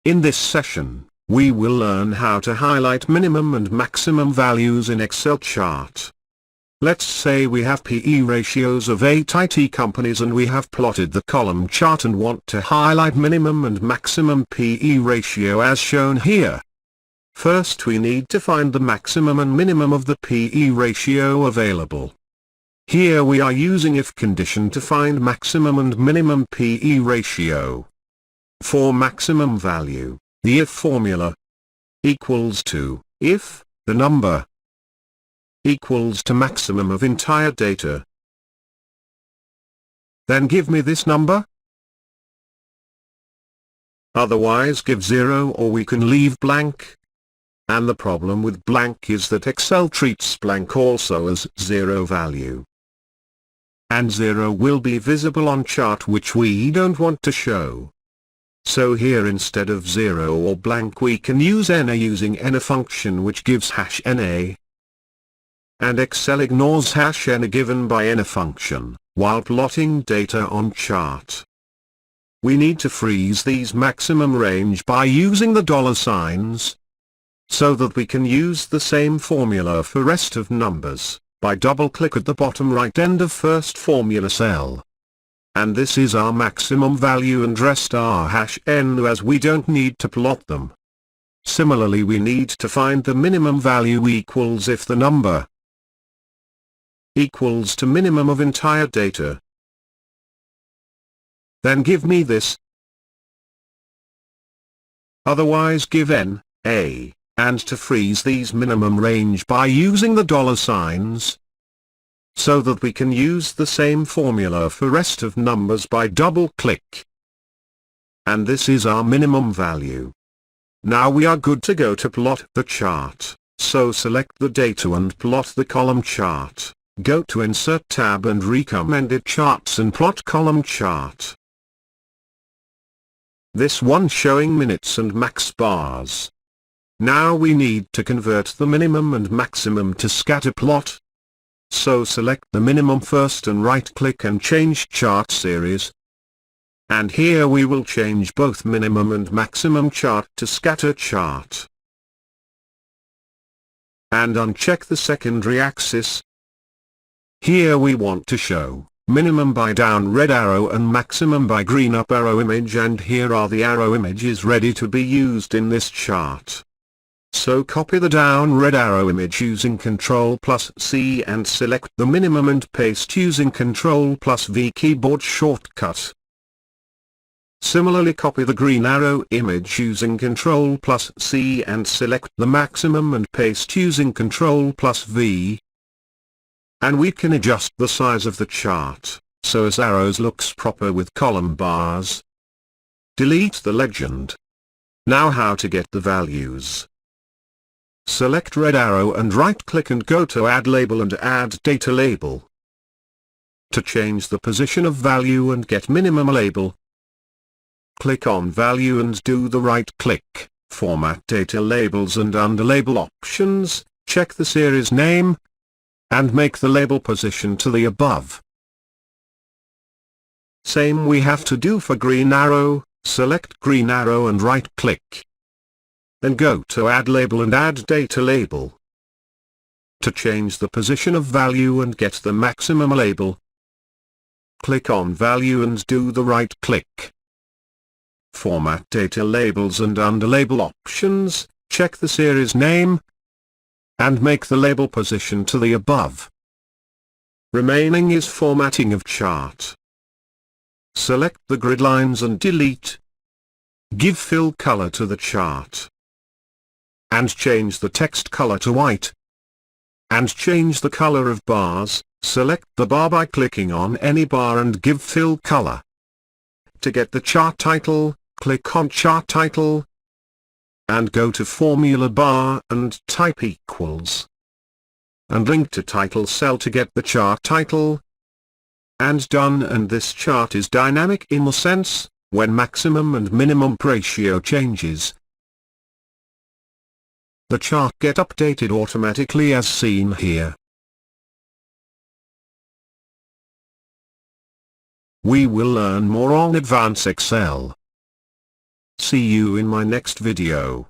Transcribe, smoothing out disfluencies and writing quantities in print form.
In this session, we will learn how to highlight minimum and maximum values in Excel chart. Let's say we have PE ratios of 8 IT companies and we have plotted the column chart and want to highlight minimum and maximum PE ratio as shown here. First we need to find the maximum and minimum of the PE ratio available. Here we are using if condition to find maximum and minimum PE ratio. For maximum value, the if formula equals to if the number equals to maximum of entire data. Then give me this number. Otherwise give 0 or we can leave blank. And the problem with blank is that Excel treats blank also as 0 value. And 0 will be visible on chart which we don't want to show. So here instead of 0 or blank we can use NA using NA function which gives #NA. And Excel ignores #NA given by NA function, while plotting data on chart. We need to freeze these maximum range by using the dollar signs, so that we can use the same formula for rest of numbers, by double-click at the bottom right end of first formula cell. And this is our maximum value and rest are #NA as we don't need to plot them. Similarly we need to find the minimum value equals if the number equals to minimum of entire data. Then give me this. Otherwise give NA, and to freeze these minimum range by using the dollar signs, so that we can use the same formula for rest of numbers by double-click. And this is our minimum value. Now we are good to go to plot the chart, so select the data and plot the column chart. Go to Insert tab and Recommended Charts and plot column chart. This one showing minutes and max bars. Now we need to convert the minimum and maximum to scatter plot. So select the minimum first and right-click and change chart series. And here we will change both minimum and maximum chart to scatter chart. And uncheck the secondary axis. Here we want to show minimum by down red arrow and maximum by green up arrow image, and here are the arrow images ready to be used in this chart. So copy the down red arrow image using Ctrl+C and select the minimum and paste using Ctrl+V keyboard shortcut. Similarly copy the green arrow image using Ctrl+C and select the maximum and paste using Ctrl+V. And we can adjust the size of the chart, so as arrows looks proper with column bars. Delete the legend. Now how to get the values. Select red arrow and right-click and go to Add Label and add Data Label. To change the position of value and get minimum label, click on Value and do the right-click, Format Data Labels, and under Label Options, check the series name, and make the label position to the above. Same we have to do for green arrow, select green arrow and right-click. Then go to Add Label and add Data Label. To change the position of value and get the maximum label, click on Value and do the right-click. Format Data Labels, and under Label Options, check the series name, and make the label position to the above. Remaining is formatting of chart. Select the grid lines and delete. Give fill color to the chart. And change the text color to white. And change the color of bars. Select the bar by clicking on any bar and give fill color. To get the chart title, click on Chart Title, and go to Formula Bar and type equals. And link to title cell to get the chart title. And done. And this chart is dynamic in the sense, when maximum and minimum ratio changes, the chart get updated automatically as seen here. We will learn more on Advanced Excel. see you in my next video.